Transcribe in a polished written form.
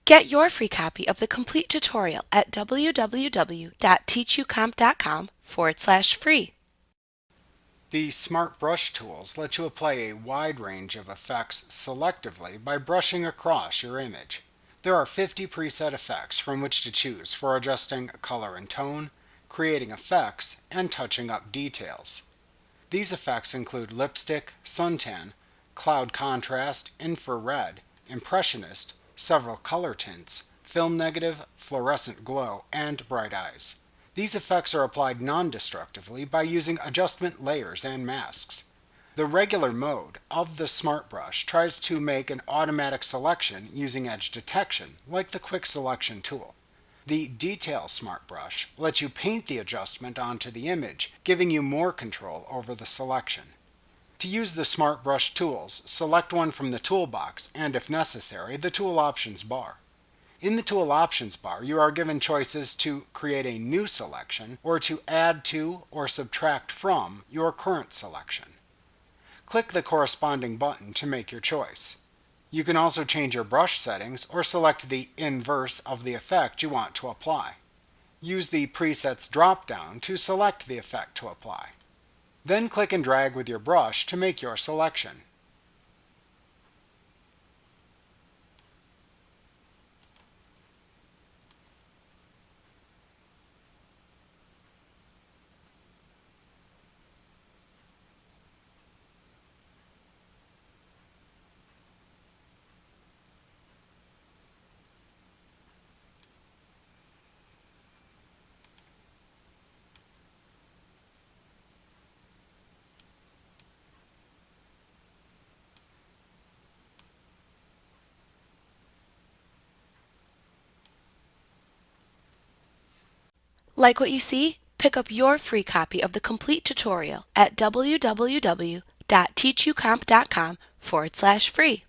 Get your free copy of the complete tutorial at www.teachucomp.com/free. The Smart Brush tools let you apply a wide range of effects selectively by brushing across your image. There are 50 preset effects from which to choose for adjusting color and tone, creating effects, and touching up details. These effects include lipstick, suntan, cloud contrast, infrared, impressionist, several color tints, film negative, fluorescent glow, and bright eyes. These effects are applied non-destructively by using adjustment layers and masks. The regular mode of the Smart Brush tries to make an automatic selection using edge detection, like the Quick Selection tool. The Detail Smart Brush lets you paint the adjustment onto the image, giving you more control over the selection. To use the Smart Brush tools, select one from the toolbox and, if necessary, the Tool Options bar. In the Tool Options bar, you are given choices to create a new selection or to add to or subtract from your current selection. Click the corresponding button to make your choice. You can also change your brush settings or select the inverse of the effect you want to apply. Use the Presets drop-down to select the effect to apply. Then click and drag with your brush to make your selection. Like what you see? Pick up your free copy of the complete tutorial at www.teachucomp.com/free.